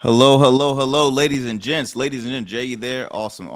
Hello, ladies and gents. Ladies and gents, Jay, you there? Awesome.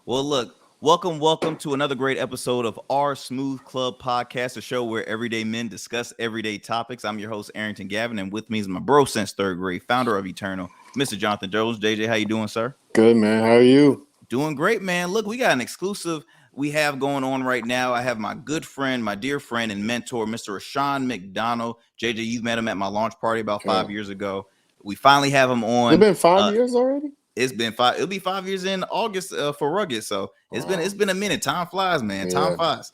Well, look, welcome to another great episode of our Smooth Club podcast, a show where everyday men discuss everyday topics. I'm your host, Arrington Gavin, and with me is my bro since third grade, founder of Eternal, Mr. Jonathan Jones. JJ, how you doing, sir? Good, man. How are you? Doing great, man. Look, we got an exclusive we have going on right now. I have my good friend, my dear friend and mentor, Mr. Rushion McDonald. JJ, you've met him at my launch party about 5 years ago. We finally have him on. It's been 5 years already? It's been 5. It'll be 5 years in August for Rugged. So it's been a minute. Time flies, man. Time flies.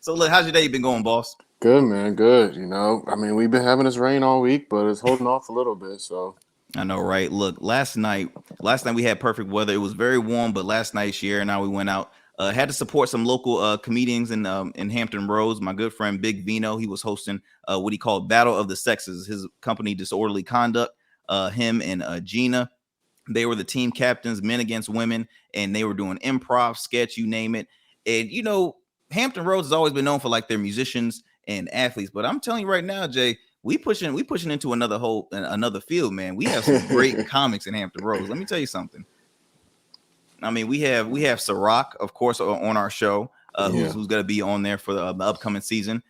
So look, how's your day been going, boss? Good, man. Good. We've been having this rain all week, but it's holding off a little bit. So I know, right? Look, last night we had perfect weather. It was very warm, but last night, Sierra and I, we went out. Had to support some local comedians in Hampton Roads. My good friend Big Vino, he was hosting what he called Battle of the Sexes. His company, Disorderly Conduct. Him and Gina, they were the team captains, men against women, and they were doing improv, sketch, you name it. And Hampton Roads has always been known for like their musicians and athletes, but I'm telling you right now, Jay, we pushing into another field, man. We have some great comics in Hampton Roads. Let me tell you something. I mean, we have Ciroc, of course, on our show, who's going to be on there for the upcoming season.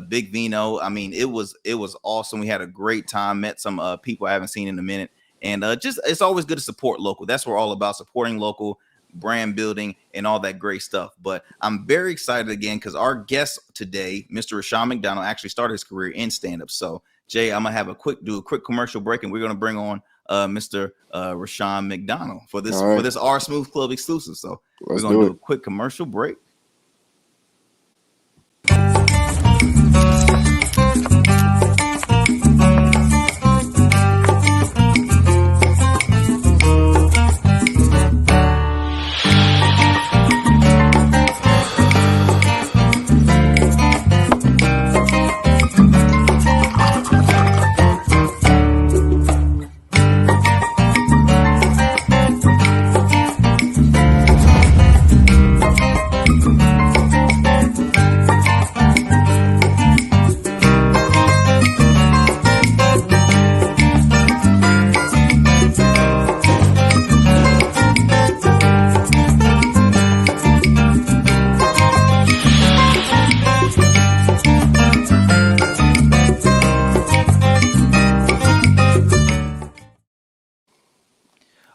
Big Vino. I mean, it was awesome. We had a great time, met some people I haven't seen in a minute. And just it's always good to support local. That's what we're all about, supporting local, brand building, and all that great stuff. But I'm very excited again because our guest today, Mr. Rushion McDonald, actually started his career in stand-up. So, Jay, I'm gonna do a quick commercial break, and we're gonna bring on Mr. Rushion McDonald for this Our Smooth Club exclusive. So we're gonna do a quick commercial break.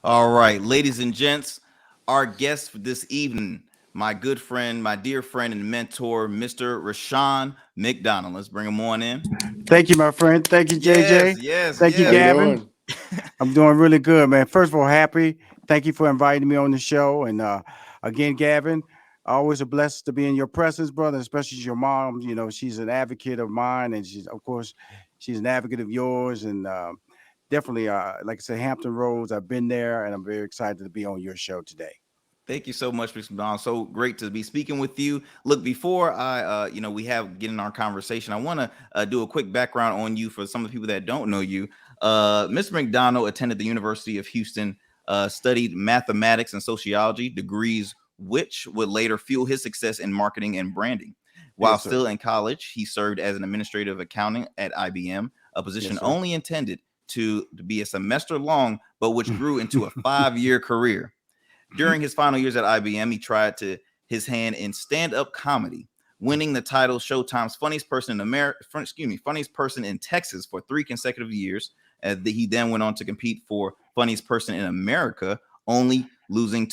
All right, ladies and gents, our guest for this evening, my good friend, my dear friend and mentor, Mr. Rushion McDonald. Let's bring him on in. Thank you, my friend. Thank you, JJ. Thank you, Gavin. I'm doing really good, man. First of all, happy. Thank you for inviting me on the show. And again, Gavin, always a blessing to be in your presence, brother, especially your mom. She's an advocate of mine, and she's an advocate of yours. And definitely, like I said, Hampton Roads, I've been there, and I'm very excited to be on your show today. Thank you so much, Mr. McDonald. So great to be speaking with you. Look, before I, we get in our conversation, I want to do a quick background on you for some of the people that don't know you. Mr. McDonald attended the University of Houston, studied mathematics and sociology, degrees which would later fuel his success in marketing and branding. While still in college, he served as an administrative accountant at IBM, a position only intended to be a semester long, but which grew into a 5-year career. During his final years at IBM, he tried his hand in stand-up comedy, winning the title Showtime's funniest person in Texas for 3 consecutive years. He then went on to compete for funniest person in America, only losing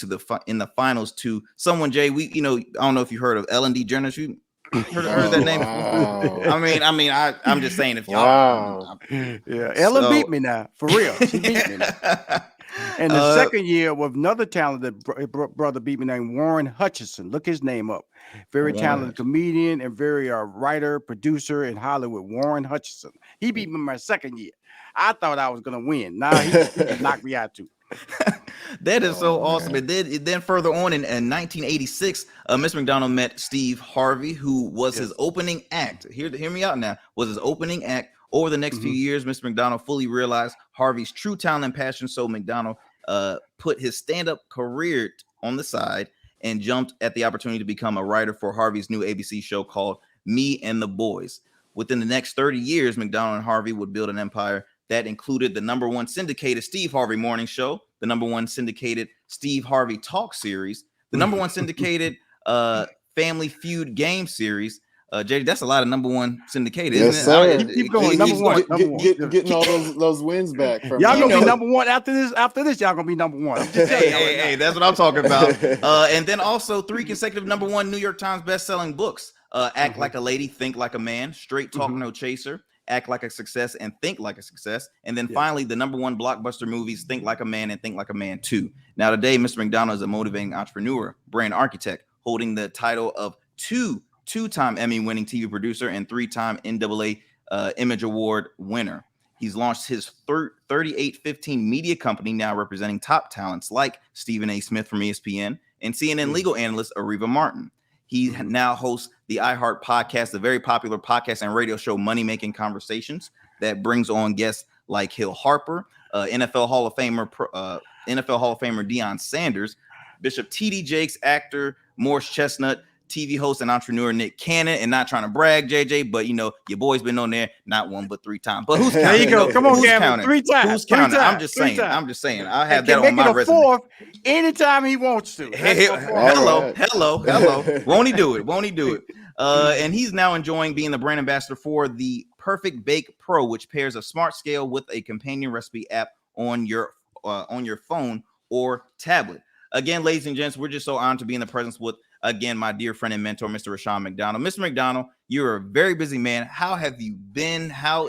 in the finals to someone. Jay, I don't know if you heard of Ellen DeGeneres. You heard that name? Wow. I'm just saying if y'all. Yeah, Ellen beat me now, for real. She beat me now. And the second year with another talented brother beat me named Warren Hutchinson. Look his name up. Very talented comedian and very writer, producer in Hollywood, Warren Hutchinson. He beat me my second year. I thought I was going to win. Now he knocked me out too. That is so awesome. And then further on in 1986, Mr. McDonald met Steve Harvey, who was his opening act. Hear me out now. Was his opening act. Over the next few years, Mr. McDonald fully realized Harvey's true talent and passion. So McDonald put his stand-up career on the side and jumped at the opportunity to become a writer for Harvey's new ABC show called Me and the Boys. Within the next 30 years, McDonald and Harvey would build an empire that included the #1 syndicated Steve Harvey Morning Show, the #1 syndicated Steve Harvey Talk series, the #1 syndicated Family Feud game series. JD, that's a lot of #1 syndicated, yes, isn't sir. it? Keep going. #1. Getting all those wins back from y'all gonna be #1 after this. After this, y'all gonna be #1. Hey, that's what I'm talking about. And then also 3 consecutive #1 New York Times best-selling books. Act Like a Lady, Think Like a Man, Straight Talk, No Chaser, Act Like a Success and Think Like a Success. And then finally, the #1 blockbuster movies, Think Like a Man and Think Like a Man 2. Now today, Mr. McDonald is a motivating entrepreneur, brand architect, holding the title of two-time Emmy-winning TV producer and 3-time NAACP Image Award winner. He's launched his 3815 media company, now representing top talents like Stephen A. Smith from ESPN and CNN legal analyst Ariva Martin. He now hosts the iHeart podcast, the very popular podcast and radio show Money Making Conversations, that brings on guests like Hill Harper, NFL Hall of Famer Deion Sanders, Bishop T.D. Jakes, actor Morris Chestnut, TV host and entrepreneur Nick Cannon. And not trying to brag, JJ, but your boy's been on there not 1 but 3 times. But who's counting? There you go. Come on, Gavin. 3 times. Who's counting? I'm just saying. I have that on my resume. 4th anytime he wants to. Hello. Won't he do it? And he's now enjoying being the brand ambassador for the Perfect Bake Pro, which pairs a smart scale with a companion recipe app on your phone or tablet. Again, ladies and gents, we're just so honored to be in the presence with, again, my dear friend and mentor, Mr. Rushion McDonald. Mr. McDonald, you're a very busy man. How have you been? I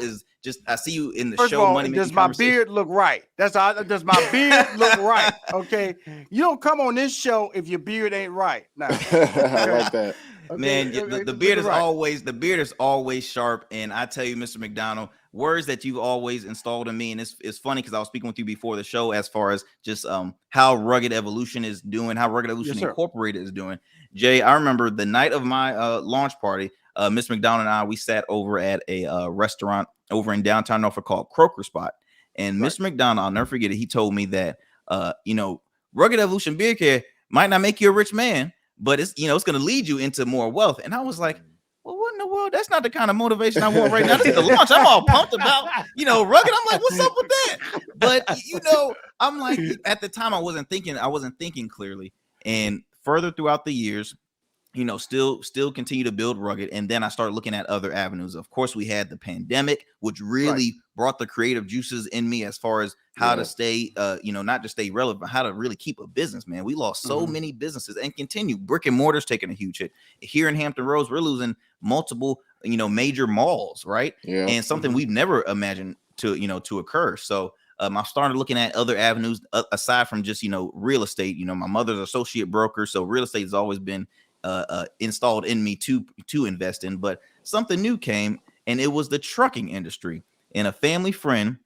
see you in the First show. Of all, does my beard look right? Does my beard look right? Okay. You don't come on this show if your beard ain't right. Now, I like that. Okay, man, the beard is always sharp. And I tell you, Mr. McDonald, words that you've always installed in me. And it's funny because I was speaking with you before the show as far as just how Rugged Evolution is doing, how Rugged Evolution Incorporated is doing. Jay, I remember the night of my launch party, Miss McDonald and I, we sat over at a restaurant over in downtown Norfolk called Croaker Spot. And Mr. McDonald, I'll never forget it, he told me that, Rugged Evolution Beard Care might not make you a rich man, but it's going to lead you into more wealth. And I was like, well, what in the world? That's not the kind of motivation I want right now. This is the launch. I'm all pumped about, Rugged. I'm like, what's up with that? But, I'm like, at the time I wasn't thinking clearly. And further throughout the years, still continue to build Rugged. And then I started looking at other avenues. Of course, we had the pandemic, which really brought the creative juices in me as far as how to stay, not just stay relevant, but how to really keep a business, man. We lost so many businesses and continue. Brick and mortar's taking a huge hit. Here in Hampton Roads, we're losing multiple, major malls, right? Yeah. And something we've never imagined to occur. So I started looking at other avenues aside from just, real estate. My mother's associate broker. So real estate has always been installed in me to invest in, but something new came, and it was the trucking industry. And a family friend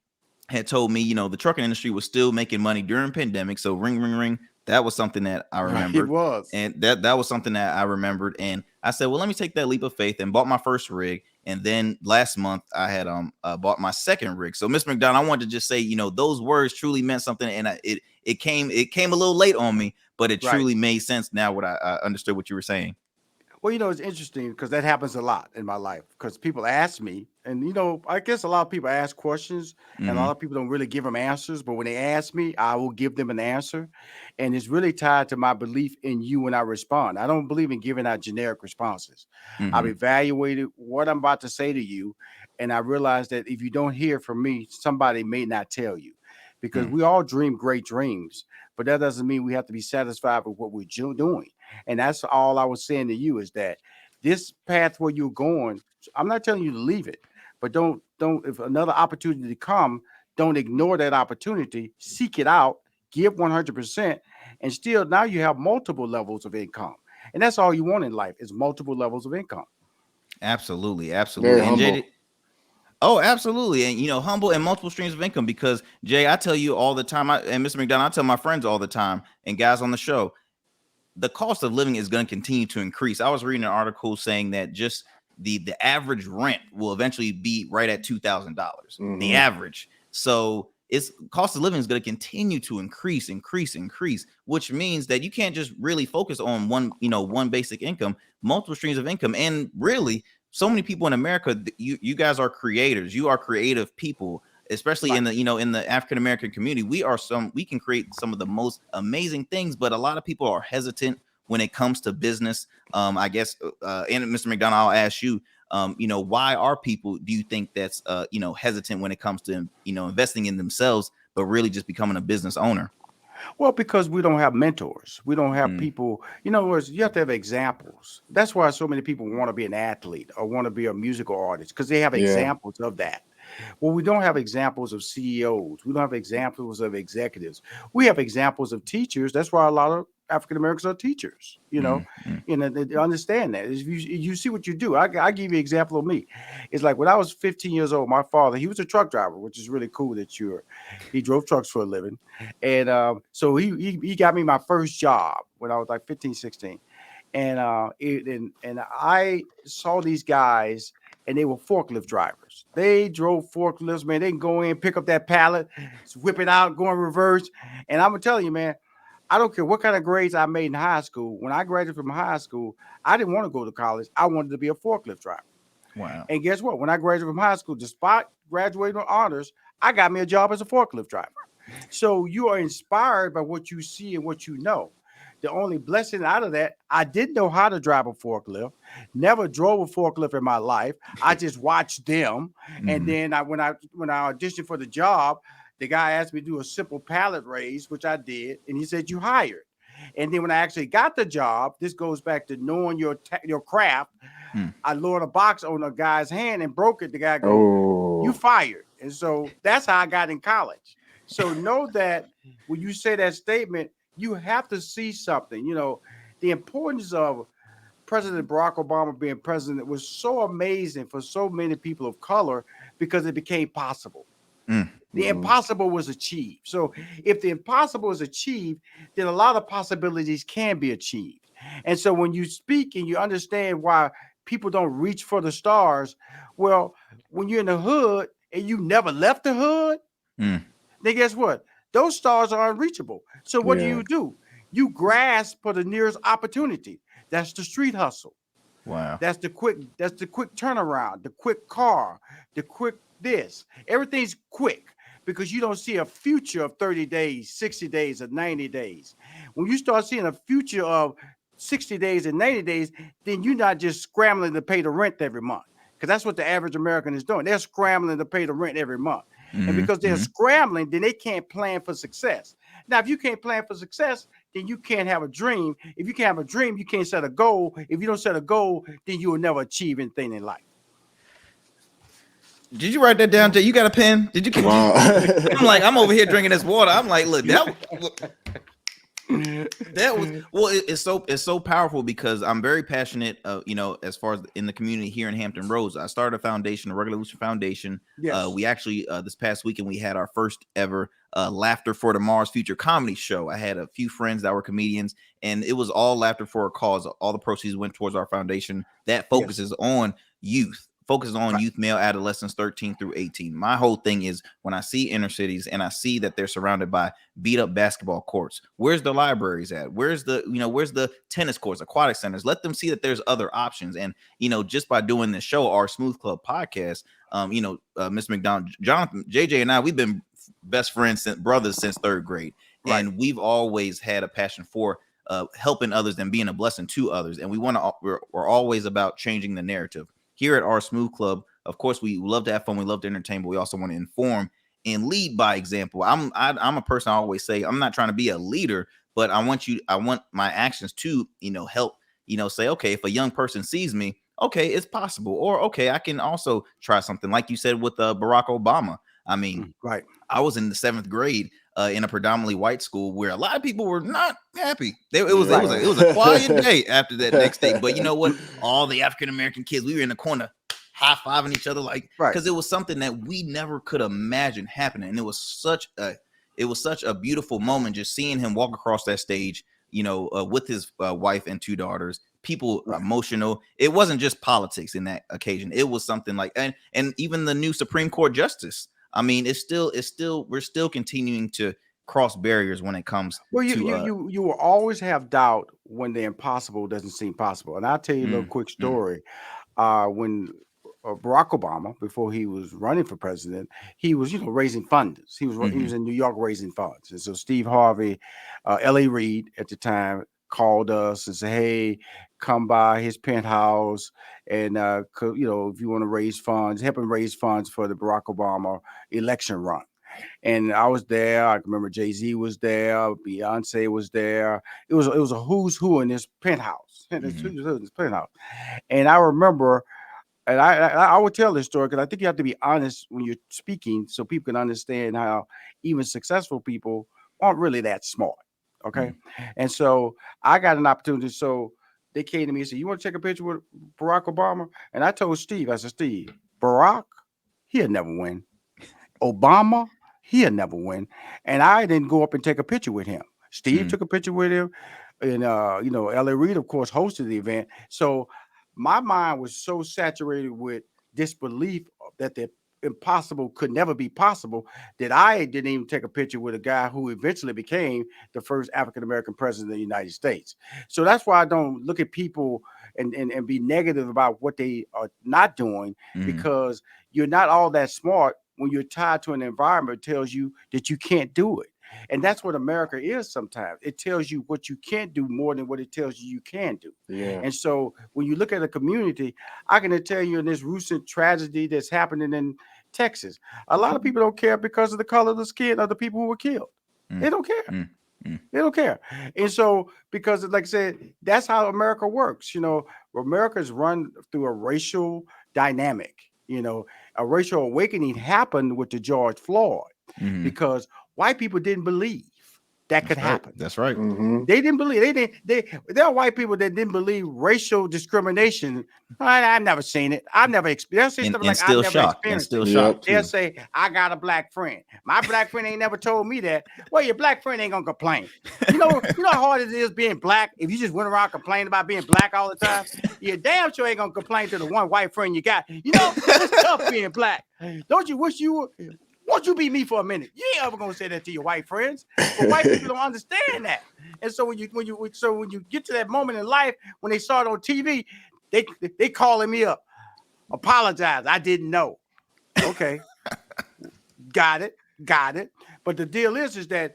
had told me, the trucking industry was still making money during pandemic. So ring, ring, ring. That was something that I remembered. It was. And that was something that I remembered. And I said, well, let me take that leap of faith, and bought my first rig. And then last month I had bought my second rig. So Miss McDonald, I wanted to just say, those words truly meant something. And it came a little late on me, but it truly made sense now when I understood what you were saying. Well, it's interesting because that happens a lot in my life, because people ask me, and, I guess a lot of people ask questions and a lot of people don't really give them answers. But when they ask me, I will give them an answer. And it's really tied to my belief in you when I respond. I don't believe in giving out generic responses. I've evaluated what I'm about to say to you. And I realized that if you don't hear from me, somebody may not tell you, because we all dream great dreams. But that doesn't mean we have to be satisfied with what we're doing. And that's all I was saying to you, is that this path where you're going, I'm not telling you to leave it, but don't, if another opportunity come, don't ignore that opportunity, seek it out, give 100%. And still now you have multiple levels of income. And that's all you want in life, is multiple levels of income. Absolutely. Very humble. Oh, absolutely. And, humble and multiple streams of income, because Jay, I tell you all the time, and Mr. McDonald, I tell my friends all the time, and guys on the show, the cost of living is going to continue to increase. I was reading an article saying that just the average rent will eventually be right at $2,000, the average. So it's cost of living is going to continue to increase, which means that you can't just really focus on one basic income, multiple streams of income. And really, so many people in America, you guys are creators. You are creative people. especially in the, in the African American community, we can create some of the most amazing things, but a lot of people are hesitant when it comes to business. I guess, and Mr. McDonald, I'll ask you, why are people, do you think that's, hesitant when it comes to, investing in themselves, but really just becoming a business owner? Well, because we don't have mentors. We don't have people, you have to have examples. That's why so many people want to be an athlete or want to be a musical artist, because they have examples of that. Well, we don't have examples of CEOs. We don't have examples of executives. We have examples of teachers. That's why a lot of African Americans are teachers. They understand that. If you see what you do. I give you an example of me. It's like when I was 15 years old, my father, he was a truck driver, which is really cool that he drove trucks for a living. And so he got me my first job when I was like 15, 16. And I saw these guys, and they were forklift drivers. They drove forklifts, man. They can go in, pick up that pallet, whip it out, go in reverse. And I'm gonna tell you, man, I don't care what kind of grades I made in high school. When I graduated from high school, I didn't want to go to college. I wanted to be a forklift driver. Wow. And guess what? When I graduated from high school, despite graduating with honors, I got me a job as a forklift driver. So you are inspired by what you see and what you know. The only blessing out of that, I didn't know how to drive a forklift, never drove a forklift in my life. I just watched them. And then when I auditioned for the job, the guy asked me to do a simple pallet raise, which I did. And he said, "You hired." And then when I actually got the job, this goes back to knowing your craft. I lowered a box on a guy's hand and broke it. The guy goes, "You fired." And so that's how I got in college. So know that when you say that statement, you have to see something. The importance of President Barack Obama being president was so amazing for so many people of color because it became possible. The impossible was achieved. So if the impossible is achieved, then a lot of possibilities can be achieved. And so when you speak and you understand why people don't reach for the stars, well, when you're in the hood and you never left the hood, then guess what? Those stars are unreachable. So what do? You grasp for the nearest opportunity. That's the street hustle. Wow. That's the quick turnaround, the quick car, the quick this. Everything's quick because you don't see a future of 30 days, 60 days, or 90 days. When you start seeing a future of 60 days and 90 days, then you're not just scrambling to pay the rent every month, because that's what the average American is doing. They're scrambling to pay the rent every month. And because they're scrambling, then they can't plan for success. Now, if you can't plan for success, then you can't have a dream. If you can't have a dream, you can't set a goal. If you don't set a goal, then you will never achieve anything in life. Did you write that down, Jay? You got a pen? Did you? I'm over here drinking this water. I'm like, look, that was it's so powerful because I'm very passionate, as far as in the community here in Hampton Roads. I started a foundation, a Revolution Foundation. Yes. We actually this past weekend we had our first ever Laughter for Tomorrow's Future comedy show. I had a few friends that were comedians, and it was all laughter for a cause. All the proceeds went towards our foundation that focuses on youth. Focuses on youth, male adolescents 13 through 18. My whole thing is when I see inner cities and I see that they're surrounded by beat up basketball courts, where's the libraries at? Where's the tennis courts, aquatic centers? Let them see that there's other options. And, just by doing this show, our Smooth Club podcast, Mr. McDonald, Jonathan, JJ and I, we've been best friends, brothers since third grade. Right. And we've always had a passion for helping others and being a blessing to others. And we're always about changing the narrative. Here at our Smooth Club, of course, we love to have fun. We love to entertain, but we also want to inform and lead by example. I'm a person, I always say, I'm not trying to be a leader, but I want my actions to, help, say, okay, if a young person sees me, okay, it's possible. Or, okay, I can also try something like you said with Barack Obama. I mean, right. I was in the 7th grade in a predominantly white school where a lot of people were not happy. It was a quiet day after that next day. But you know what? All the African-American kids, we were in the corner high-fiving each other, because it was something that we never could imagine happening. And it was such a beautiful moment just seeing him walk across that stage, with his wife and 2 daughters. People emotional. It wasn't just politics in that occasion. It was something like, and even the new Supreme Court justice. I mean, we're still continuing to cross barriers when it comes to you will always have doubt when the impossible doesn't seem possible. And I'll tell you a little quick story. When Barack Obama, before he was running for president, he was, raising funds. He was in New York raising funds. And so Steve Harvey, L.A. Reid at the time called us and said, "Hey, come by his penthouse and, if you want to raise funds, help him raise funds for the Barack Obama election run." And I was there. I remember Jay-Z was there. Beyonce was there. It was a who's who in this penthouse. This penthouse. And I remember, and I would tell this story because I think you have to be honest when you're speaking so people can understand how even successful people aren't really that smart. Okay. And so I got an opportunity. So they came to me and said, "You want to take a picture with Barack Obama?" And I told Steve, I said, "Steve, Barack, he'll never win. Obama, he'll never win." And I didn't go up and take a picture with him. Steve took a picture with him. And, L.A. Reid, of course, hosted the event. So my mind was so saturated with disbelief that the impossible could never be possible that I didn't even take a picture with a guy who eventually became the first African-American president of the United States. So that's why I don't look at people and be negative about what they are not doing, because you're not all that smart when you're tied to an environment that tells you that you can't do it. And that's what America is sometimes. It tells you what you can't do more than what it tells you can do. Yeah. And so when you look at a community, I can tell you in this recent tragedy that's happening in Texas, a lot of people don't care because of the color of the skin of the people who were killed. They don't care. They don't care. And so, because like I said, that's how America works. America is run through a racial dynamic. A racial awakening happened with the George Floyd because white people didn't believe that could happen. That's right. They didn't believe. There are white people that didn't believe racial discrimination. I've never seen it. I've never experienced it. And still shocked. And still shocked. They'll say, "I got a black friend. My black friend ain't never told me that." Well, your black friend ain't gonna complain. You know how hard it is being black. If you just went around complaining about being black all the time, you damn sure ain't gonna complain to the one white friend you got. It's tough being black. Don't you wish you were? Won't you be me for a minute? You ain't ever gonna say that to your white friends. But white people don't understand that. And so when you get to that moment in life when they saw it on TV, they calling me up, apologize. I didn't know. Okay, got it. But the deal is that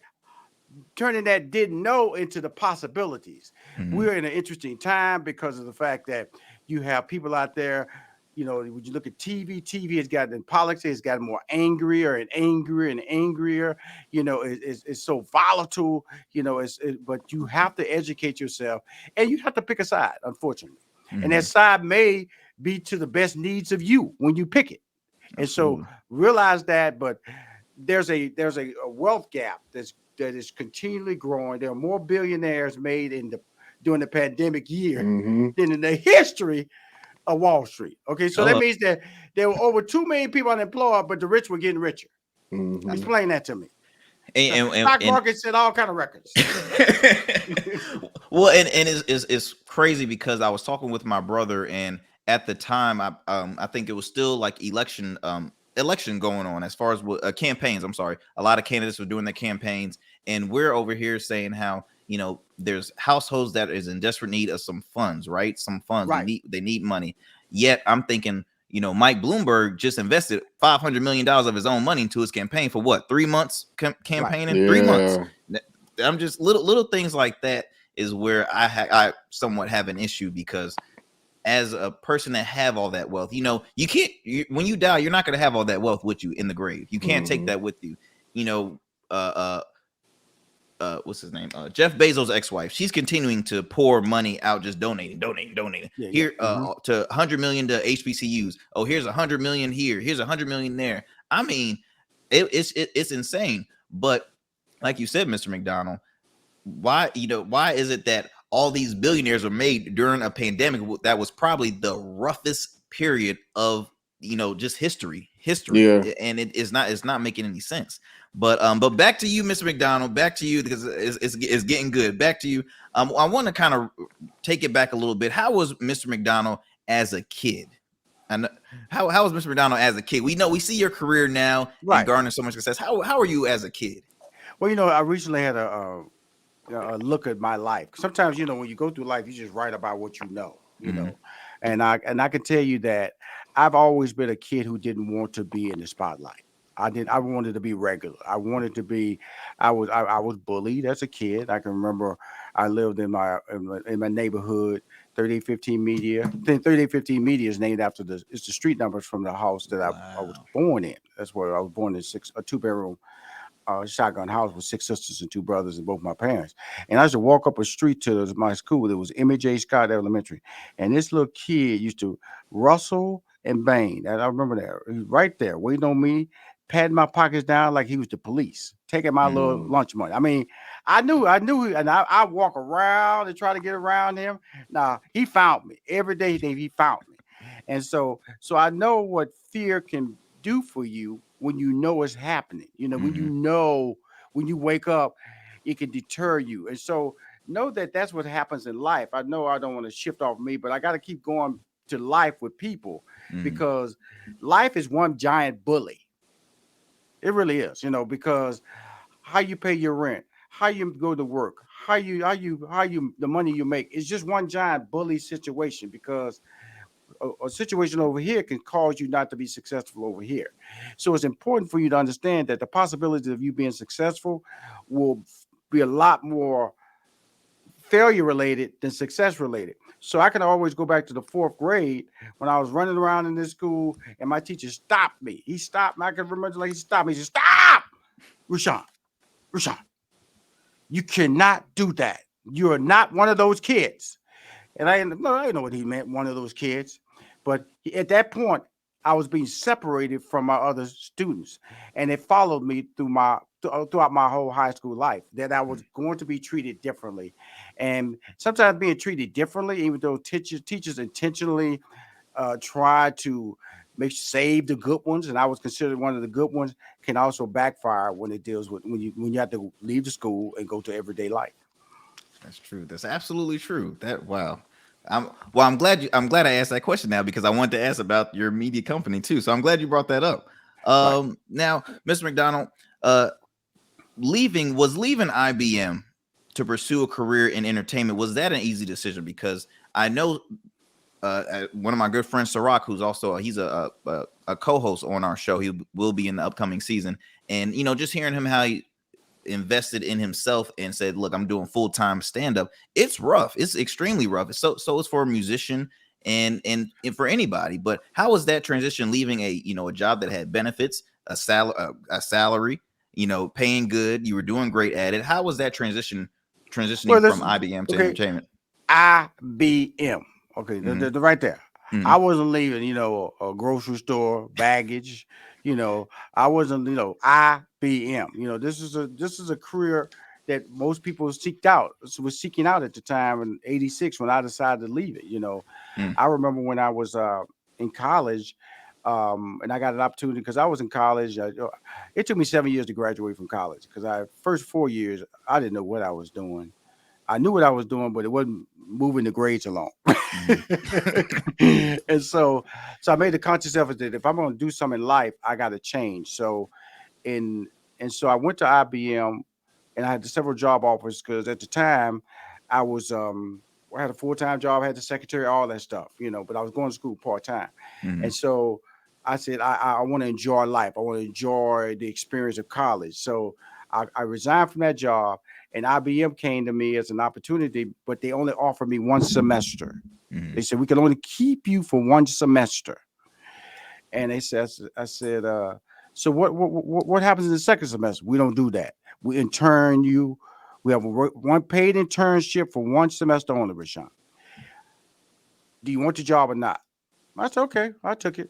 turning that didn't know into the possibilities. We're in an interesting time because of the fact that you have people out there. When you look at TV has gotten in politics, it's gotten more angrier and angrier and angrier. It's so volatile. But you have to educate yourself, and you have to pick a side, unfortunately. And that side may be to the best needs of you when you pick it. And so realize that. But there's a wealth gap that is continually growing. There are more billionaires made during the pandemic year than in the history of Wall Street. Okay, so that means that there were over 2 million people unemployed, but the rich were getting richer. Explain that to me. And stock market set all kind of records. Well, and it's crazy because I was talking with my brother, and at the time, I think it was still like election going on as far as campaigns. I'm sorry, a lot of candidates were doing their campaigns, and we're over here saying how there's households that is in desperate need of some funds, right? Some funds. Right. They need money. Yet I'm thinking, Mike Bloomberg just invested $500 million of his own money into his campaign for what? 3 months campaigning? Right. 3 months. I'm just little things like that is where I somewhat have an issue, because as a person that have all that wealth, you can't, when you die, you're not going to have all that wealth with you in the grave. You can't take that with you. What's his name? Jeff Bezos' ex-wife. She's continuing to pour money out, just donating. Here, to 100 million to HBCUs. Oh, here's 100 million here. Here's 100 million there. I mean, it's insane. But like you said, Mr. McDonald, why is it that all these billionaires were made during a pandemic that was probably the roughest period of just history, and it's not making any sense. But back to you, Mr. McDonald. Back to you, because it's getting good. Back to you. I want to kind of take it back a little bit. How was Mr. McDonald as a kid? And how was Mr. McDonald as a kid? We see your career now, right, and garner so much success. How are you as a kid? Well, I recently had a look at my life. Sometimes, when you go through life, you just write about what you know. And I can tell you that I've always been a kid who didn't want to be in the spotlight. I wanted to be regular. I wanted to be. I was bullied as a kid. I can remember I lived in my neighborhood. 3815 Media. Then 3815 Media is named after it's the street numbers from the house that I was born in. That's where I was born in a 2-bedroom shotgun house with 6 sisters and 2 brothers and both my parents. And I used to walk up a street to my school. It was Emmy J. Scott Elementary. And this little kid used to rustle and bang. And I remember that. He was right there waiting on me, patting my pockets down like he was the police, taking my little lunch money. I mean, I knew, and I walk around and try to get around him. Now, he found me. Every day he found me. And so I know what fear can do for you when you know it's happening. When you wake up, it can deter you. And so know that that's what happens in life. I know I don't want to shift off me, but I got to keep going to life with people because life is one giant bully. It really is, because how you pay your rent, how you go to work, how you the money you make is just one giant bully situation because a situation over here can cause you not to be successful over here. So it's important for you to understand that the possibility of you being successful will be a lot more failure related than success related. So I can always go back to the 4th grade when I was running around in this school and my teacher stopped me. He stopped me. I can remember like he stopped me. He said, "Stop, Rushion, you cannot do that. You are not one of those kids." And I didn't know what he meant, one of those kids. But at that point, I was being separated from my other students. And it followed me throughout my whole high school life that I was going to be treated differently. And sometimes being treated differently, even though teachers intentionally try to save the good ones, and I was considered one of the good ones, can also backfire when it deals with when you have to leave the school and go to everyday life. That's true. That's absolutely true. Wow. I'm glad I asked that question now because I wanted to ask about your media company too. So I'm glad you brought that up. Right. Now, Mr. McDonald, leaving IBM to pursue a career in entertainment, was that an easy decision? Because I know one of my good friends, Sirach, who's also he's a co-host on our show. He will be in the upcoming season, and just hearing him how he invested in himself and said, "Look, I'm doing full-time stand-up." It's rough. It's extremely rough. So it's for a musician and for anybody. But how was that transition, leaving a job that had benefits, a salary, paying good, you were doing great at it? How was that transitioning from IBM to entertainment? IBM. Okay, the right there. I wasn't leaving, a grocery store, baggage. I wasn't, IBM. This is a career that most people was seeking out at the time in '86 when I decided to leave it. I remember when I was in college, and I got an opportunity because I was in college. It took me 7 years to graduate from college because first 4 years I didn't know what I was doing. I knew what I was doing, but it wasn't moving the grades along. And so I made a conscious effort that if I'm going to do something in life, I got to change. So, so I went to IBM, and I had several job offers because at the time I was I had a full-time job, I had the secretary, all that stuff, but I was going to school part-time. And so I said, I want to enjoy life. I want to enjoy the experience of college. So I resigned from that job, and IBM came to me as an opportunity, but they only offered me 1 semester. They said, we can only keep you for 1 semester. And I said, so what happens in the second semester? We don't do that. We intern you. We have one paid internship for 1 semester only, Rushion. Do you want the job or not? I said, okay, I took it.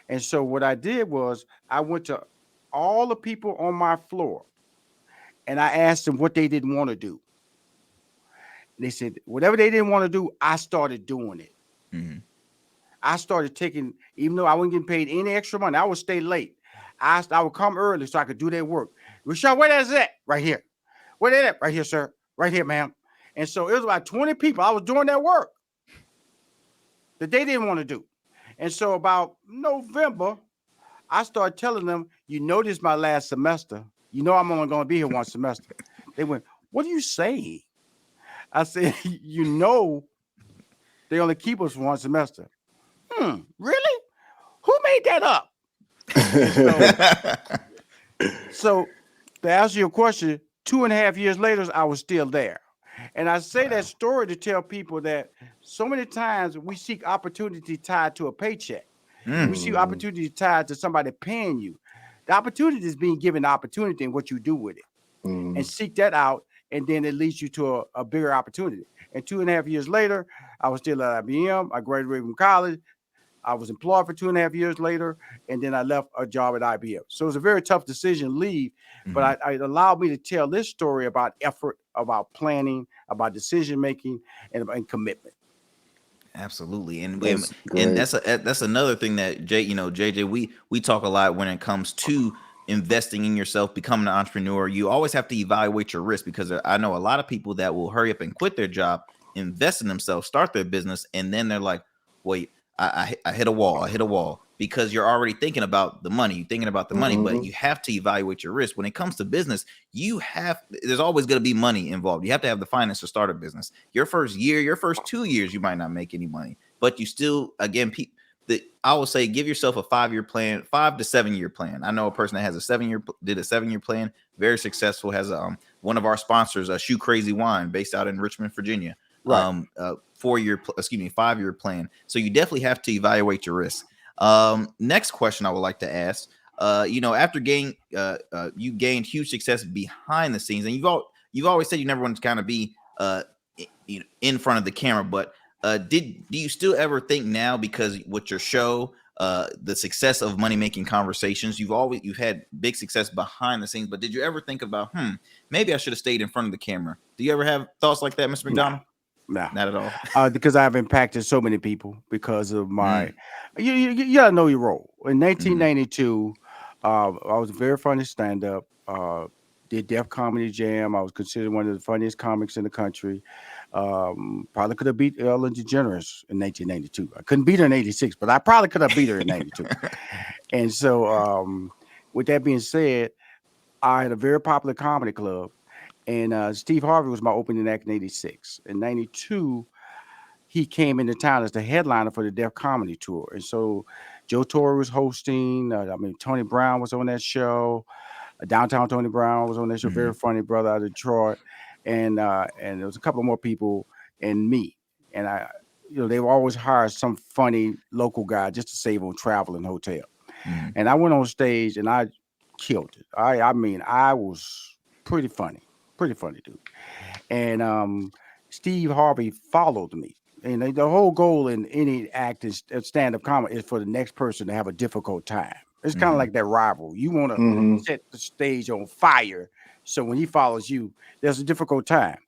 And so what I did was I went to all the people on my floor and I asked them what they didn't want to do. And they said, whatever they didn't want to do, I started doing it. I started taking, even though I wasn't getting paid any extra money, I would stay late. I would come early so I could do their work. Rushion, where is it? Right here. Where is it? Right here, sir. Right here, ma'am. And so it was about 20 people. I was doing their work that they didn't want to do. And so about November, I started telling them, this is my last semester. I'm only going to be here 1 semester. They went, what are you saying? I said, they only keep us for 1 semester. Really? made that up. So to answer your question, 2.5 years later, I was still there. And I say that story to tell people that so many times we seek opportunity tied to a paycheck. We see opportunity tied to somebody paying you. The opportunity is being given the opportunity and what you do with it. And seek that out, and then it leads you to a bigger opportunity. And 2.5 years later, I was still at IBM. I graduated from college. I was employed for 2.5 years later, and then I left a job at IBM. So it was a very tough decision to leave, but it allowed me to tell this story about effort, about planning, about decision making, and commitment. Absolutely, and that's another thing that JJ, we talk a lot when it comes to investing in yourself, becoming an entrepreneur. You always have to evaluate your risk, because I know a lot of people that will hurry up and quit their job, invest in themselves, start their business, and then they're like, wait, I hit a wall, because you're already thinking about the money. You're thinking about the money, but you have to evaluate your risk. When it comes to business, there's always going to be money involved. You have to have the finance to start a business. Your first year, your first 2 years, you might not make any money, but you still, again, I will say, give yourself a 5-year plan, 5 to 7 year plan. I know a person that has did a 7-year plan, very successful, has one of our sponsors, Shoe Crazy Wine, based out in Richmond, Virginia. Right. 5-year plan. So you definitely have to evaluate your risk. Next question I would like to ask, after you gained huge success behind the scenes, and you've always said you never want to kind of be in front of the camera, but do you still ever think now, because with your show, the success of Money Making Conversations, you've had big success behind the scenes, but did you ever think about, maybe I should have stayed in front of the camera? Do you ever have thoughts like that, Mr. McDonald? No, not at all. Because I've impacted so many people because of my. You gotta know your role. In 1992, I was a very funny stand-up. Did Def Comedy Jam. I was considered one of the funniest comics in the country. Probably could have beat Ellen DeGeneres in 1992. I couldn't beat her in 86, but I probably could have beat her in 92. And so, with that being said, I had a very popular comedy club. And Steve Harvey was my opening act in 86. In 92, he came into town as the headliner for the Def Comedy Tour. And so Joe Torre was hosting. Tony Brown was on that show. Downtown Tony Brown was on that show. Very funny brother out of Detroit. And there was a couple more people and me. And they would always hire some funny local guy just to save on travel and hotel. And I went on stage and I killed it. I was pretty funny dude. And Steve Harvey followed me. And the whole goal in any act is stand-up comedy is for the next person to have a difficult time. It's kind of like that rival. You want to set the stage on fire, so when he follows you, there's a difficult time.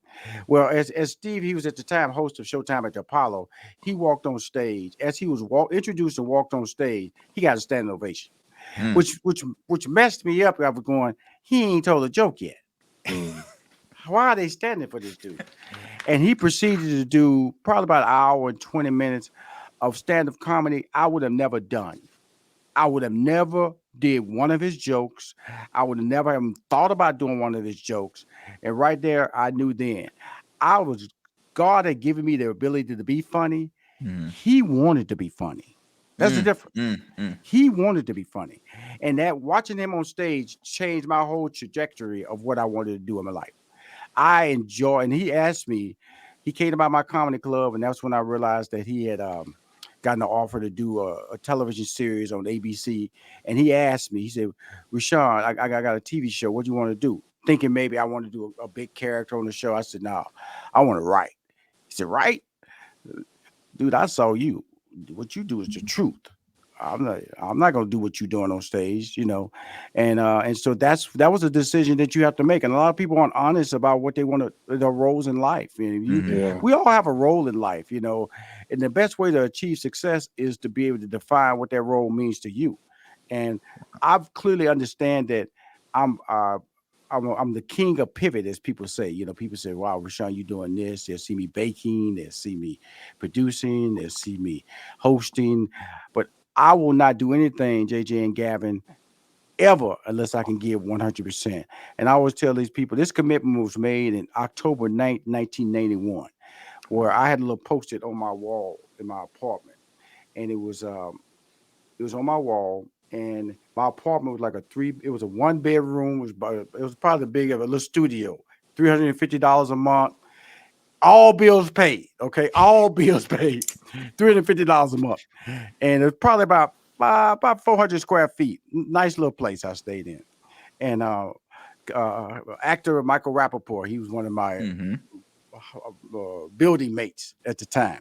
Well, as Steve, he was at the time host of Showtime at the Apollo. He walked on stage. As he was introduced and walked on stage, he got a standing ovation, which messed me up. I was going, he ain't told a joke yet. Why are they standing for this dude? And he proceeded to do probably about an hour and 20 minutes of stand-up comedy I would have never done. I would have never did one of his jokes. I would have never even thought about doing one of his jokes. And right there, I knew then. God had given me the ability to be funny. He wanted to be funny. That's the difference. He wanted to be funny. And that watching him on stage changed my whole trajectory of what I wanted to do in my life. I enjoy, and he asked me, he came to my comedy club, and that's when I realized that he had gotten an offer to do a television series on ABC. And he asked me, he said, Rushion, I got a TV show. What do you want to do? Thinking maybe I want to do a big character on the show. I said, no, I want to write. He said, write? Dude, I saw you. What you do is the truth. I'm not gonna do what you're doing on stage, and so that was a decision that you have to make, and a lot of people aren't honest about what they want their roles in life. We all have a role in life, and the best way to achieve success is to be able to define what that role means to you. And I've clearly understand that I'm the king of pivot, as people say. People say, wow, Rushion, you doing this. They'll see me baking. They'll see me producing. They'll see me hosting. But I will not do anything, JJ and Gavin, ever unless I can give 100%. And I always tell these people, this commitment was made in October 9th, 1991, where I had a little post-it on my wall in my apartment. And it was, It was on my wall, and my apartment was like it was a 1-bedroom. It was probably big of a little studio. $350 a month. All bills paid. Okay, all bills paid. $350 a month, and it's probably about 400 square feet. Nice little place I stayed in, and actor Michael Rappaport. He was one of my building mates at the time,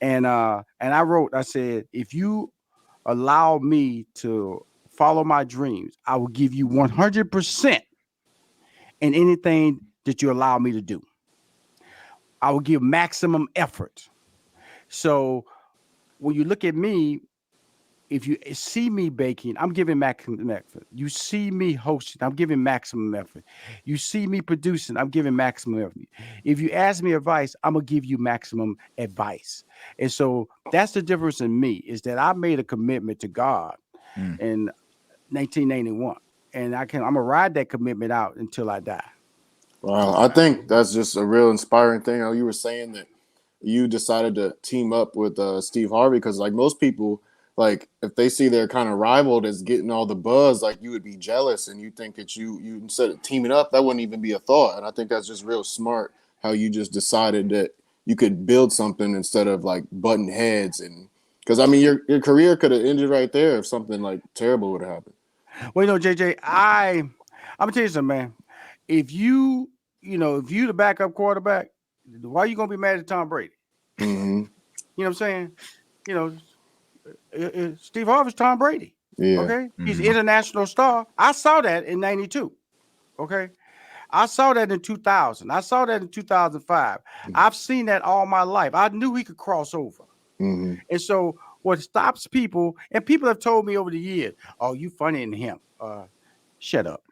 and I said, if you allow me to follow my dreams, I will give you 100% in anything that you allow me to do. I will give maximum effort. So when you look at me, if you see me baking, I'm giving maximum effort. You see me hosting, I'm giving maximum effort. You see me producing, I'm giving maximum effort. If you ask me advice, I'm going to give you maximum advice. And so that's the difference in me, is that I made a commitment to God in 1991. And I'm going to ride that commitment out until I die. Wow. I think that's just a real inspiring thing. How you were saying that you decided to team up with Steve Harvey, because like most people, like if they see their kind of rival that's getting all the buzz, like you would be jealous, and you think that you instead of teaming up, that wouldn't even be a thought. And I think that's just real smart how you just decided that you could build something instead of like butting heads. And because I mean your career could have ended right there if something like terrible would have happened. Well, JJ, I'm gonna tell you something, man. If you the backup quarterback, why are you gonna be mad at Tom Brady? Mm-hmm. You know what I'm saying? Steve Harvey's Tom Brady. Yeah. Okay, he's an international star. I saw that in '92. Okay, I saw that in 2000. I saw that in 2005. I've seen that all my life. I knew he could cross over. Mm-hmm. And so what stops people, and people have told me over the years, oh, you funny in him. Shut up.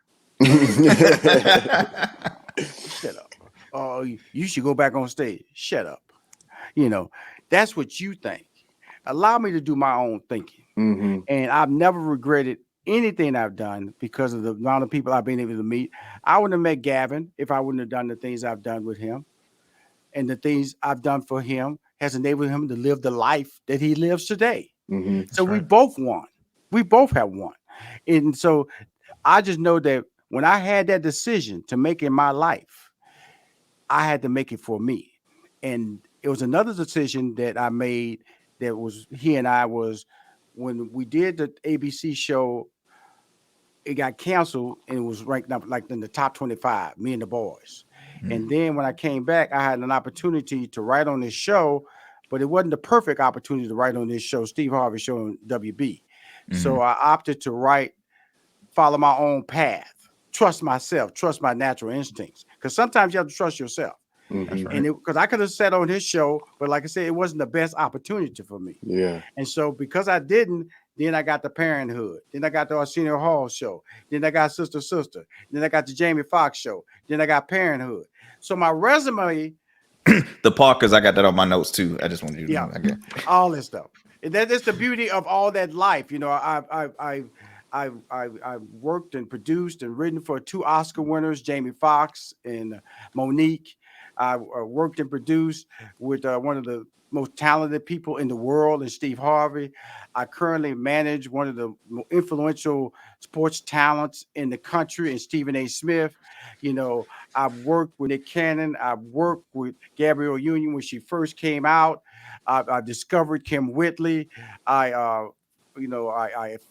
Shut up. Oh, you should go back on stage. Shut up. That's what you think. Allow me to do my own thinking. Mm-hmm. And I've never regretted anything I've done because of the amount of people I've been able to meet. I wouldn't have met Gavin if I wouldn't have done the things I've done with him. And the things I've done for him has enabled him to live the life that he lives today. Mm-hmm. So we both won. We both have won. And so I just know that when I had that decision to make in my life, I had to make it for me. And it was another decision that I made that was when we did the ABC show, it got canceled and it was ranked up like in the top 25, me and the boys. And then when I came back, I had an opportunity to write on this show, but it wasn't the perfect opportunity to write on this show, Steve Harvey Show on WB. So I opted to follow my own path, trust myself, trust my natural instincts. Because sometimes you have to trust yourself. Mm-hmm. And because I could have sat on his show, but like I said, it wasn't the best opportunity for me. Yeah. And so because I didn't, then I got the Parenthood. Then I got the Arsenio Hall show. Then I got Sister. Then I got the Jamie Foxx show. Then I got Parenthood. So my resume, the Parkers, I got that on my notes too. I just wanted you to know. Okay. All this stuff. And that is the beauty of all that life. I worked and produced and written for 2 Oscar winners, Jamie Foxx and Monique. I worked and produced with one of the most talented people in the world, and Steve Harvey. I currently manage one of the influential sports talents in the country, and Stephen A. Smith. I've worked with Nick Cannon. I've worked with Gabrielle Union when she first came out. I discovered Kim Whitley. I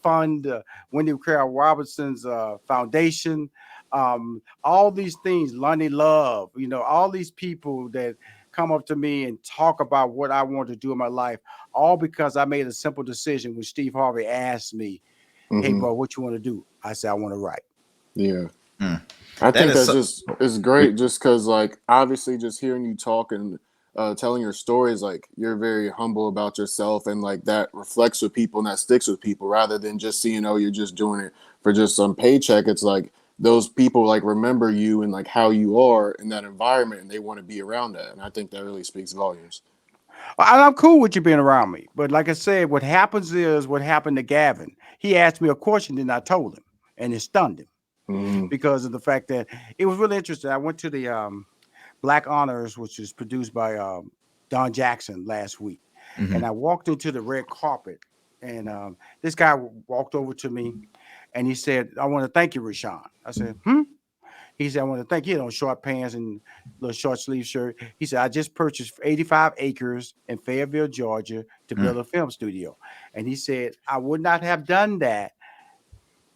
fund Wendy Carroll Robinson's foundation. All these things, Lonnie Love, all these people that come up to me and talk about what I want to do in my life, all because I made a simple decision when Steve Harvey asked me, hey, bro, what you want to do? I said, I want to write. Yeah. I think that's it's great just because, like, obviously just hearing you talk and telling your stories, like, you're very humble about yourself, and like that reflects with people and that sticks with people rather than just seeing, oh, you're just doing it for just some paycheck. It's like those people like remember you and like how you are in that environment, and they want to be around that. And I think that really speaks volumes. I'm cool with you being around me, but like I said, what happens is what happened to Gavin. He asked me a question, and I told him, and it stunned him because of the fact that it was really interesting. I went to the Black Honors, which was produced by Don Jackson last week, and I walked into the red carpet, And this guy walked over to me and he said, I want to thank you, Rushion. I said, He said, I want to thank you. Short pants and little short sleeve shirt. He said, I just purchased 85 acres in Fayetteville, Georgia to build a film studio. And he said, I would not have done that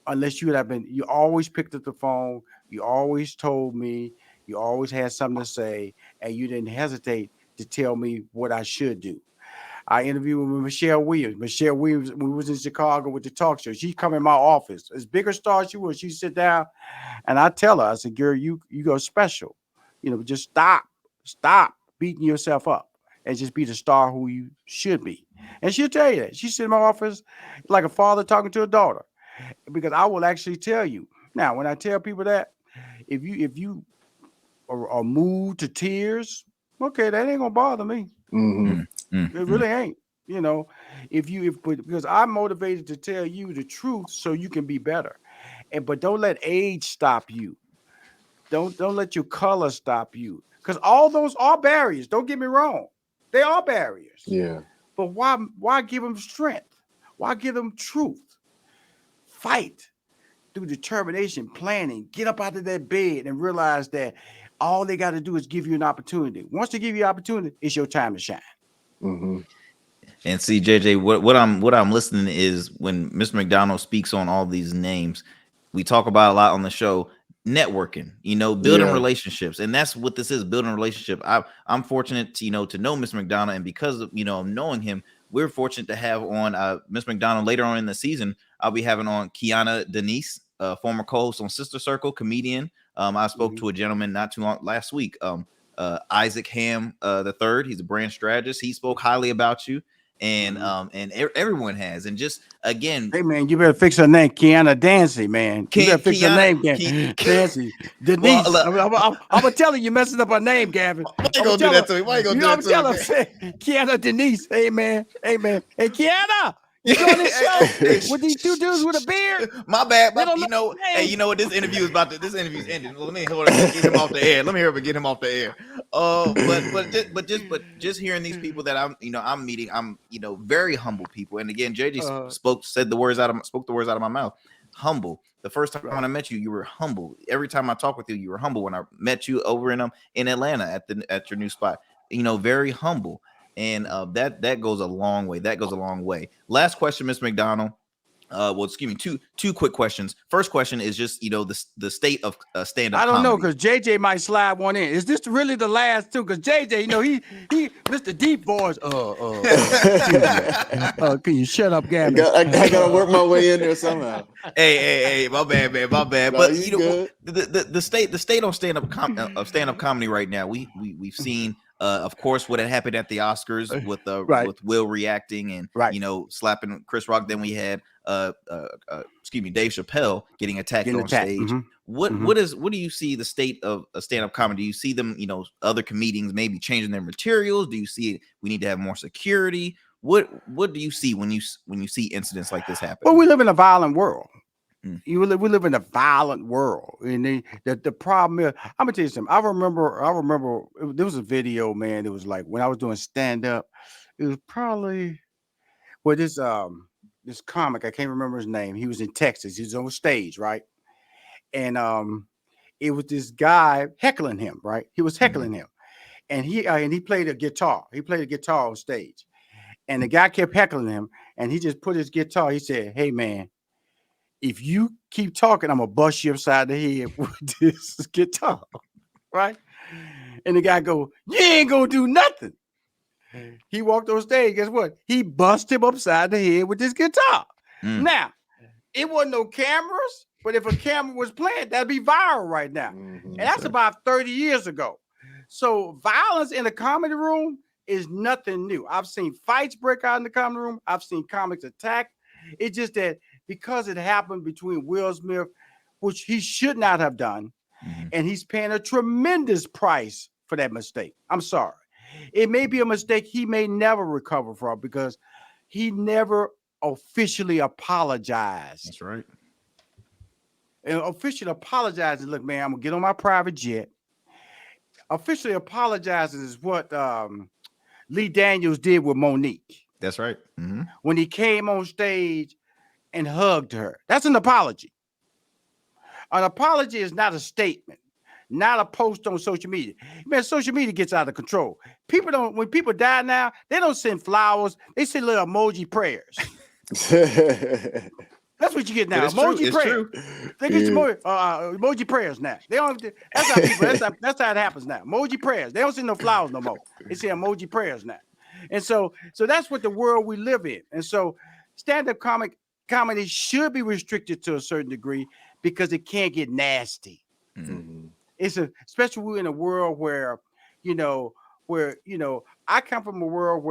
unless you would have been, you always picked up the phone. You always told me, you always had something to say, and you didn't hesitate to tell me what I should do. I interviewed with Michelle Williams. Michelle Williams, when we was in Chicago with the talk show, she come in my office. As big a star she was, she sit down, and I tell her, I said, girl, you go special. Just stop beating yourself up and just be the star who you should be. And she'll tell you that. She sit in my office like a father talking to a daughter, because I will actually tell you. Now, when I tell people that, if you are moved to tears, okay, that ain't gonna bother me. It really ain't. Because I'm motivated to tell you the truth so you can be better. But don't let age stop you. Don't let your color stop you. Because all those are barriers. Don't get me wrong. They are barriers. Yeah. But why give them strength? Why give them truth? Fight through determination, planning, get up out of that bed and realize that all they got to do is give you an opportunity. Once they give you an opportunity, it's your time to shine. And see, JJ, what I'm listening is when Mr. McDonald speaks on all these names, we talk about a lot on the show, networking, building relationships. And that's what this is, building a relationship. I'm fortunate to know Mr. McDonald. And because of, knowing him, we're fortunate to have on Mr. McDonald later on in the season. I'll be having on Kiana Denise, former co-host on Sister Circle, comedian. I spoke to a gentleman not too long last week, Isaac Ham III. He's a brand strategist. He spoke highly about you. And everyone has, and just again, hey man, you better fix her name, Kiana Dancy, man. You better fix her name, Dancy. Denise. Well, I'm gonna tell her you messing up her name, Gavin. Why you gonna do that to me? Why you gonna do that to me? I'm gonna tell her, Kiana Denise. Hey man. Hey Kiana. You doing this show with these two dudes with a beard? My bad. Hey, you know what? This interview is about to. This interview's ending. Let me get him off the air. Let me hear him get him off the air. But just hearing these people that I'm meeting, I'm very humble people. And again, JJ spoke the words out of my mouth. Humble. The first time when I met you, you were humble. Every time I talk with you, you were humble. When I met you over in Atlanta at your new spot, very humble. And that goes a long way. That goes a long way. Last question, Mr. McDonald. Excuse me. Two quick questions. First question is just the state of stand-up. I don't know, because JJ might slide one in. Is this really the last two? Because JJ, he Mr. Deep Voice. Can you shut up, Gavin? I gotta work my way in there somehow. Hey, my bad, man, my bad. No, but the state of stand-up comedy right now. We've seen. Of course, what had happened at the Oscars with Will reacting and slapping Chris Rock. Then we had Dave Chappelle getting attacked on stage. What do you see the state of stand-up comedy? Do you see them, other comedians maybe changing their materials? Do you see we need to have more security? What do you see when you see incidents like this happen? Well, we live in a violent world. We live in a violent world, and the problem is, I'm gonna tell you something. I remember there was a video, man. It was like when I was doing stand up. It was probably this comic. I can't remember his name. He was in Texas. He was on stage, right? And it was this guy heckling him, right? He was heckling him, and he played a guitar. He played a guitar on stage, and the guy kept heckling him, and he just put his guitar. He said, "Hey, man, if you keep talking, I'm gonna bust you upside the head with this guitar," right? And the guy go, "You ain't gonna do nothing." He walked on stage. Guess what? He bust him upside the head with this guitar. Now, it wasn't no cameras, but if a camera was playing, that'd be viral right now. And that's about 30 years ago. So violence in a comedy room is nothing new. I've seen fights break out in the comedy room. I've seen comics attack. It's just that because it happened between Will Smith, which he should not have done, and he's paying a tremendous price for that mistake. I'm sorry. It may be a mistake he may never recover from because he never officially apologized. That's right. And officially apologizing, look, man, I'm going to get on my private jet. Officially apologizing is what Lee Daniels did with Monique. That's right. Mm-hmm. When he came on stage and hugged her. That's an apology. An apology is not a statement, not a post on social media. Man, social media gets out of control. People don't, when people die now, they don't send flowers. They send little emoji prayers. That's what you get now. Emoji prayers. They get emoji prayers now. They don't. That's how people. That's how it happens now. Emoji prayers. They don't send no flowers no more. They say emoji prayers now. And so that's what the world we live in. And so stand-up comedy should be restricted to a certain degree because it can't get nasty. Mm-hmm. Especially we're in a world where I come from a world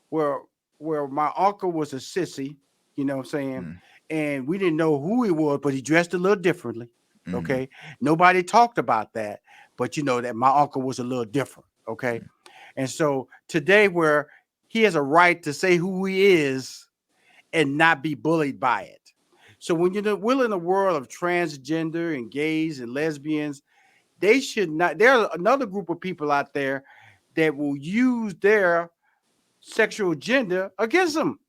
where where my uncle was a sissy, you know what I'm saying? Mm. And we didn't know who he was, but he dressed a little differently. Mm-hmm. Okay. Nobody talked about that, but you know that my uncle was a little different. Okay. Mm-hmm. And so today, where he has a right to say who he is and not be bullied by it. So when we're in a world of transgender and gays and lesbians, they should not. There's another group of people out there that will use their sexual agenda against them.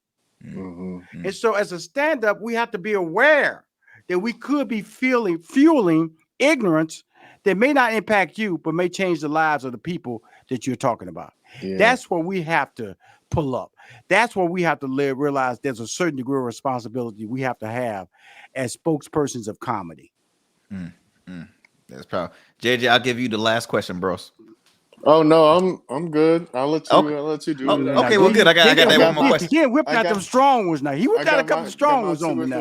Mm-hmm. And so as a stand-up, we have to be aware that we could be fueling ignorance that may not impact you, but may change the lives of the people that you're talking about. Yeah. That's where we have to pull up. That's where we have to realize there's a certain degree of responsibility we have to have as spokespersons of comedy. That's proud. JJ, I'll give you the last question, bros. Oh no, I'm good. I'll let you do it. Okay, well, good. I got that one more question. He ain't whipped out them strong ones now. He whipped out a couple strong ones on me now.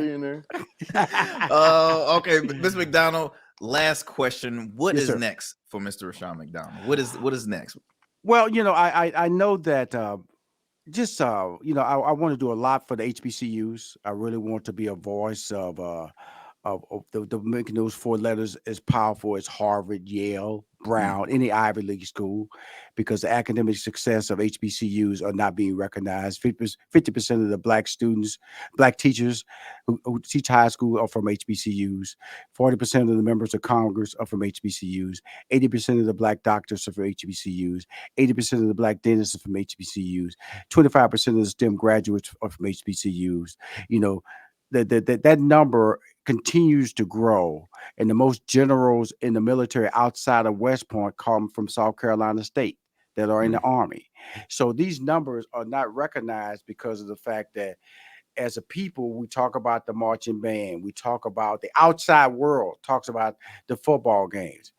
Okay, Ms. McDonald, last question. What is next for Mr. Rushion McDonald? What is next? Well, I know that I want to do a lot for the HBCUs. I really want to be a voice of the making those four letters as powerful as Harvard, Yale, Brown, any Ivy League school, because the academic success of HBCUs are not being recognized. 50% of the black teachers who teach high school are from HBCUs. 40% of the members of Congress are from HBCUs. 80% of the black doctors are from HBCUs. 80% of the black dentists are from HBCUs. 25% of the STEM graduates are from HBCUs. That number continues to grow, and the most generals in the military outside of West Point come from South Carolina State that are in the Army. So these numbers are not recognized because of the fact that as a people, we talk about the marching band, we talk about the outside world, talks about the football games.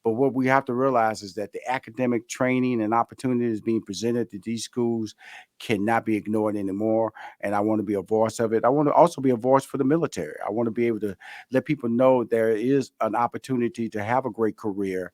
But what we have to realize is that the academic training and opportunities being presented to these schools cannot be ignored anymore. And I want to be a voice of it. I want to also be a voice for the military. I want to be able to let people know there is an opportunity to have a great career.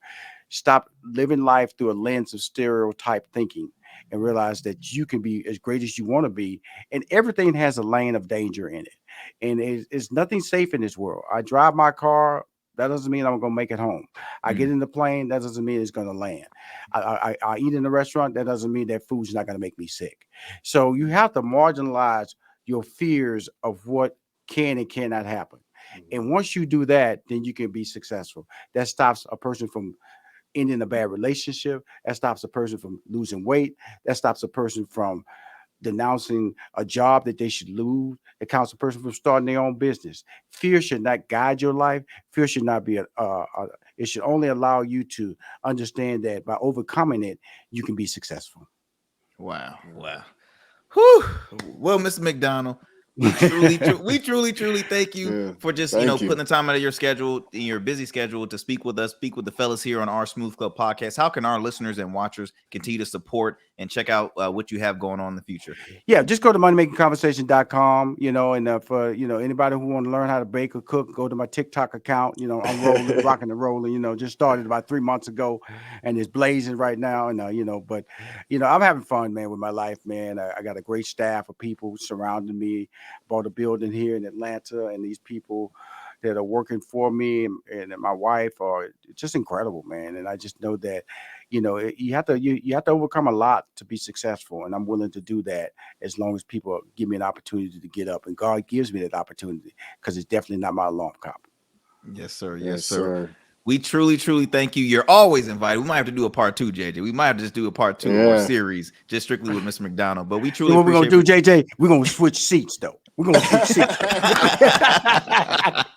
Stop living life through a lens of stereotype thinking and realize that you can be as great as you want to be. And everything has a lane of danger in it. And it's nothing safe in this world. I drive my car. That doesn't mean I'm going to make it home. I get in the plane. That doesn't mean it's going to land. I eat in a restaurant. That doesn't mean that food's not going to make me sick. So you have to marginalize your fears of what can and cannot happen. And once you do that, then you can be successful. That stops a person from ending a bad relationship. That stops a person from losing weight. That stops a person from denouncing a job that they should lose. It counts a person from starting their own business. Fear should not guide your life. Fear should not be it should only allow you to understand that by overcoming it, you can be successful. Wow. Whew. Well, Mr. McDonald, we truly thank you for just putting the time out of your schedule, in your busy schedule, to speak with us, speak with the fellas here on our Smooth Club podcast. How can our listeners and watchers continue to support and check out what you have going on in the future? Yeah, just go to moneymakingconversation.com, and for anybody who want to learn how to bake or cook, go to my TikTok account. I'm rolling, rocking and rolling, just started about 3 months ago and it's blazing right now. And but I'm having fun, man, with my life, man. I got a great staff of people surrounding me. Bought a building here in Atlanta, and these people that are working for me and my wife are just incredible, man. And I just know that, you have to overcome a lot to be successful. And I'm willing to do that as long as people give me an opportunity to get up, and God gives me that opportunity, because it's definitely not my alarm clock. Yes, sir. Yes, sir. We truly thank you. You're always invited. We might have to do a part 2, JJ. We might have to just do a part 2 of our series, just strictly with Mr. McDonald. But we truly what we're gonna do, JJ? We're gonna switch seats, though. We're gonna switch seats.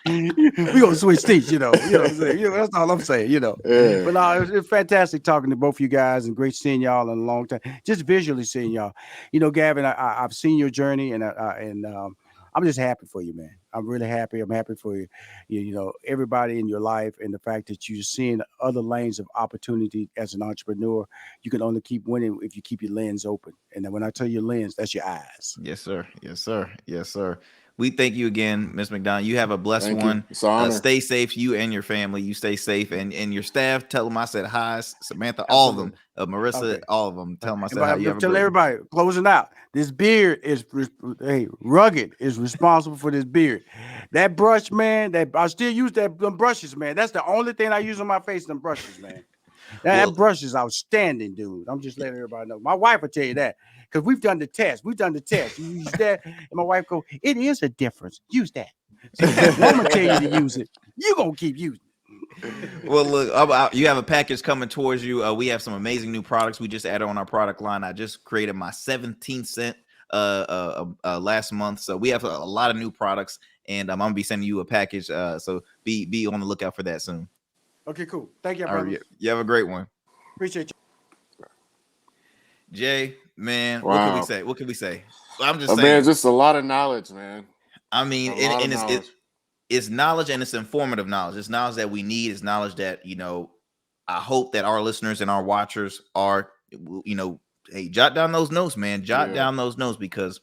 We're gonna switch seats. You know what I'm saying? That's all I'm saying. But no, it's fantastic talking to both of you guys, and great seeing y'all in a long time. Just visually seeing y'all. Gavin, I've seen your journey, and I'm just happy for you, man. I'm really happy. I'm happy for you. Everybody in your life, and the fact that you're seeing other lanes of opportunity as an entrepreneur. You can only keep winning if you keep your lens open. And when I tell you lens, that's your eyes. Yes, sir. Yes, sir. Yes, sir. We thank you again, Ms. McDonald. You have a blessed one. Stay safe, you and your family. You stay safe, and your staff. Tell them I said hi, Samantha, all of them, Marissa, all of them. Tell them I said hi. Tell everybody, closing out. This beard is Rugged is responsible for this beard. That brush, man. I still use them brushes, man. That's the only thing I use on my face. Them brushes, man. That brush is outstanding, dude. I'm just letting everybody know. My wife will tell you that. Because we've done the test. You use that. And my wife go, it is a difference. Use that. So if woman tell you to use it, you're going to keep using it. Well, look, you have a package coming towards you. We have some amazing new products we just added on our product line. I just created my 17th cent last month. So we have a lot of new products. And I'm going to be sending you a package. So be on the lookout for that soon. Okay, cool. Thank you, brother. Right, you have a great one. Appreciate you. Jay, man, wow. What can we say? I'm just saying. Man, just a lot of knowledge, man. I mean, it's knowledge, and it's informative knowledge. It's knowledge that we need. It's knowledge that, I hope that our listeners and our watchers are, hey, jot down those notes, man. Jot down those notes, because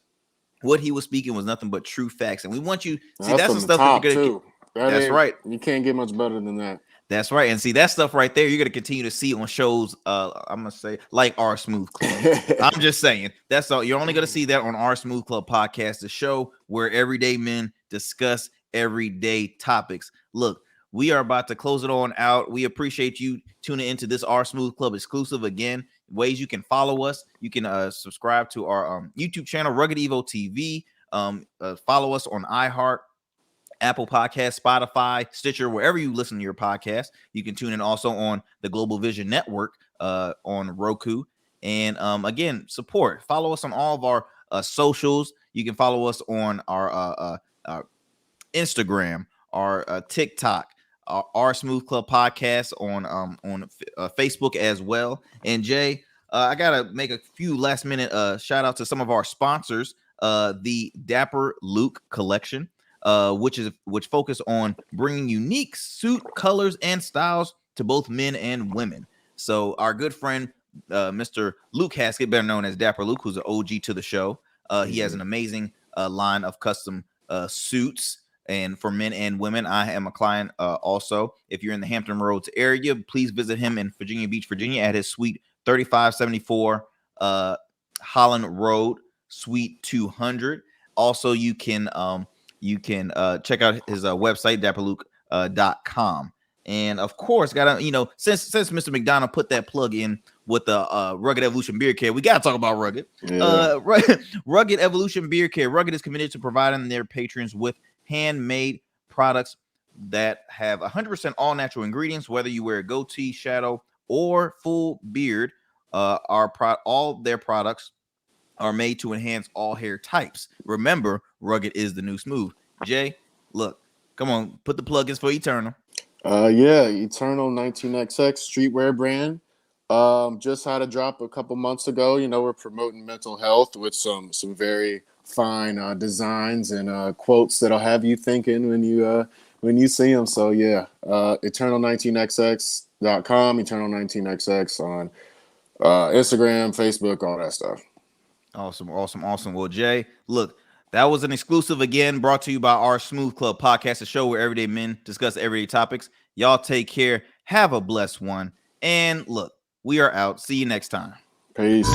what he was speaking was nothing but true facts. And we want you, see, that's the stuff that you're going to get. That's right. You can't get much better than that. That's right. And see, that stuff right there, you're going to continue to see on shows, I'm going to say, like Our Smooth Club. I'm just saying. That's all. You're only going to see that on Our Smooth Club podcast, the show where everyday men discuss everyday topics. Look, we are about to close it on out. We appreciate you tuning into this Our Smooth Club exclusive. Again, ways you can follow us. You can subscribe to our YouTube channel, Rugged Evo TV. Follow us on iHeart, Apple Podcasts, Spotify, Stitcher, wherever you listen to your podcast. You can tune in also on the Global Vision Network on Roku. And again, follow us on all of our socials. You can follow us on our Instagram, our TikTok, our Smooth Club podcast on Facebook as well. And Jay, I gotta make a few last minute shout out to some of our sponsors. The Dapper Luke collection, which focus on bringing unique suit colors and styles to both men and women. So our good friend, Mr. Luke Haskett, better known as Dapper Luke, who's an OG to the show. He has an amazing line of custom suits, and for men and women. I am a client also. If you're in the Hampton Roads area, please visit him in Virginia Beach, Virginia, at his suite 3574 Holland Road, suite 200. Also, you can check out his website, dapperluke.com. And of course, since Mr. McDonald put that plug in with the Rugged Evolution Beard Care, we got to talk about Rugged. Yeah. Rugged Evolution Beard Care. Rugged is committed to providing their patrons with handmade products that have 100% all natural ingredients. Whether you wear a goatee, shadow, or full beard, all their products are made to enhance all hair types. Remember, Rugged is the new smooth. Jay, look, come on, put the plugins for Eternal. Eternal 19XX streetwear brand. Just had a drop a couple months ago. We're promoting mental health with some very fine designs and quotes that'll have you thinking when you see them. So eternal19xx.com, eternal19xx on Instagram, Facebook, all that stuff. Awesome. Well, Jay, look, that was an exclusive again brought to you by our Smooth Club podcast, a show where everyday men discuss everyday topics. Y'all take care. Have a blessed one. And look, we are out. See you next time. Peace.